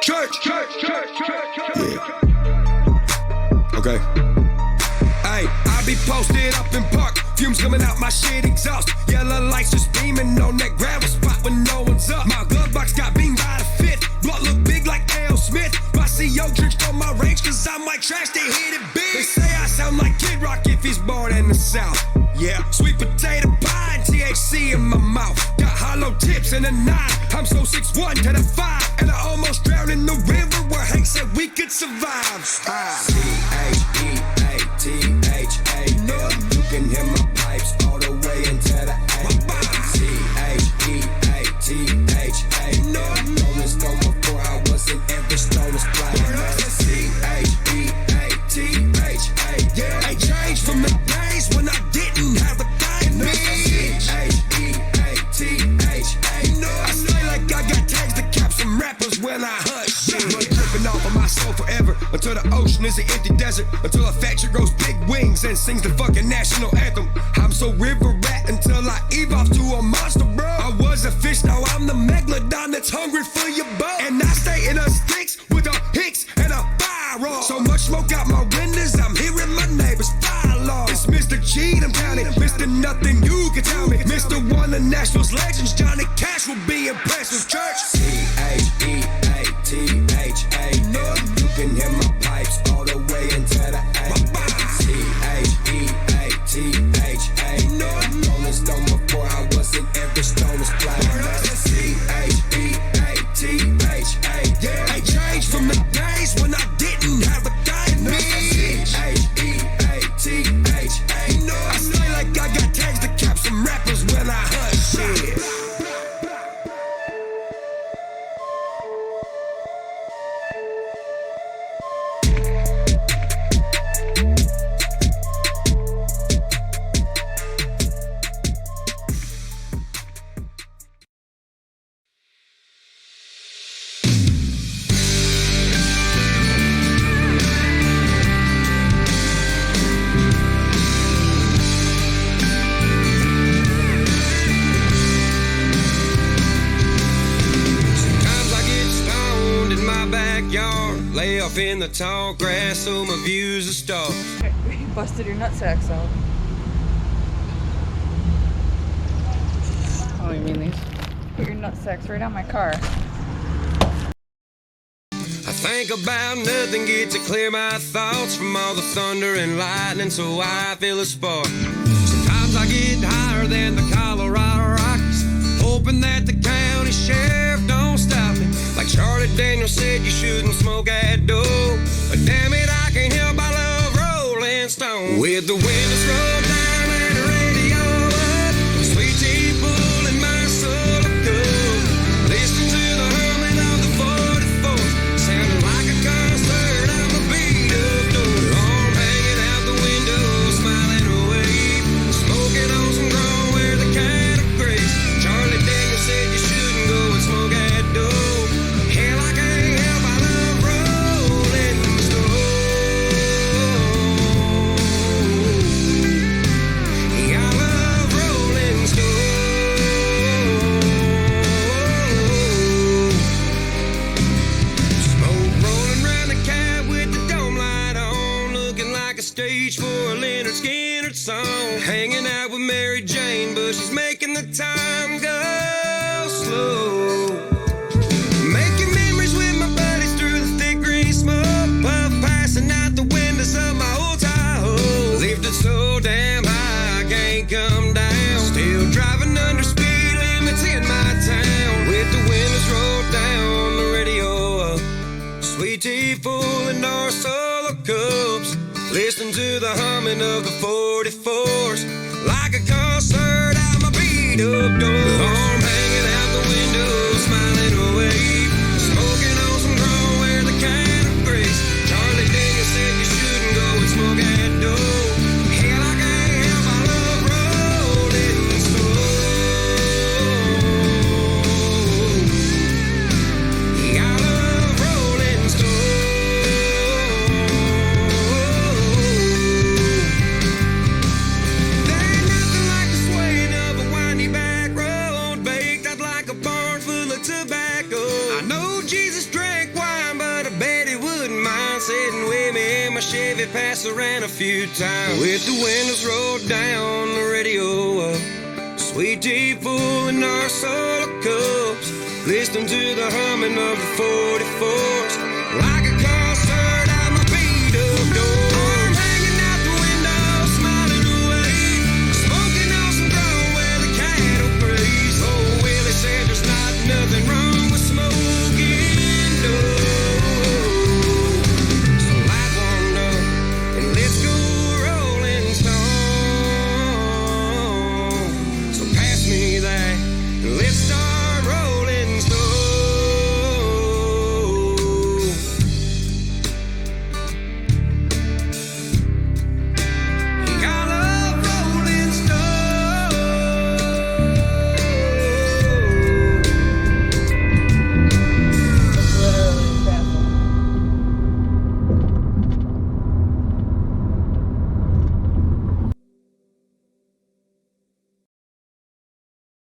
Church. Yeah. Okay. Hey, I be posted up in park. Fumes coming out my shit exhaust. Yellow lights just beaming on that gravel spot when no one's up. My glove box got beamed by the fifth. Blood look big like L. Smith. My CO drenched on my range cause I'm like trash, they hit it big. They say I sound like Kid Rock if he's born in the South. Yeah, sweet potato pie and THC in my mouth. Got hollow tips and a 9. I'm so 6'1" to the 5. And I almost drowned in the river where Hank said we could survive. C-H-E-A-T-H-A. No, you can hear my pipes all the way into the A. C-H-E-A-T-H-A. No, rolling stone before I was in every stone is flying. C-H-E-A-T-H-A. Yeah, I changed from the days when I didn't have a thing. C-H-E-A-T-H-A. No, I stay like I got tags to cap some rappers when I hunt shit. Blood dripping off of my soul forever until the ocean is an empty desert. Until a factory grows big wings and sings the fucking national anthem. I'm so river rat until I evolve to a monster, bro. I was a fish, now I'm the megalodon that's hungry for your butt. And I stay in a sticks with a hicks and a firearm. So much smoke out my windows, I'm hearing my neighbors fire alarm. It's Mr. G, I'm counting, Mr. Nothing you can tell me. Mr. One of Nashville's legends, Johnny Cash will be impressed with church. C-H-E-A-T-H-A. No, you can hear my pipes all the way into the A. C-H-E-A-T-H-A. No, rolling stone before I was in every stone is flying. C-H-E-A-T-H-A. Yeah, I changed from the days when I didn't have a thing. C-H-E-A-T-H-A. No, I stay like I got tags to cap some rappers when I hunt shit. Lay off in the tall grass so my views are stars. You busted your nutsacks out. Oh, you mean these? Put your nutsacks right on my car. I think about nothing, get to clear my thoughts from all the thunder and lightning, so I feel a spark. Sometimes I get higher than the Colorado Rockies, hoping that the county sheriff don't stop me. Like Charlie Daniels said, you shouldn't smoke at dope. But damn it, I can't help I love Rolling Stone. With the windows rolled down and the radio up, sweet tea full in my soul of cup. Listen to the humming of the 44, sounding like a concert. I'm a beat up door. Arm hanging out the window, smiling away, smoking on some grown where the cat of grace. Charlie Daniels said you shouldn't go and smoke at dope. Hell, I can't help, I love Rolling Stone. Yeah, I love Rolling Stone. Smoke rolling round the cab with the dome light on, looking like a stage for a Leonard Skinner song. Hanging out with Mary Jane, but she's making the time go slow. Making memories with my buddies through the thick green smoke, puff passing out the windows of my old Tahoe. Lifted so damn high I can't come down, still driving under speed limits in my town. With the windows rolled down, the radio up, sweet tea full in our solo cups, listening to the humming of the 44s. Like a concert, I'm a beat up door. Arm hanging out the window, smiling away, smoking on some grown where the cat of grace. Charlie Daniels said you shouldn't go and smoke at dope. Hell, I can't help, I love Rolling Stone. Yeah, I love Rolling Stone. There ain't nothing like the swaying of a windy back road. Chevy pass around a few times. With the windows rolled down, the radio up, sweet tea full in our solo cups, listening to the humming of the 44.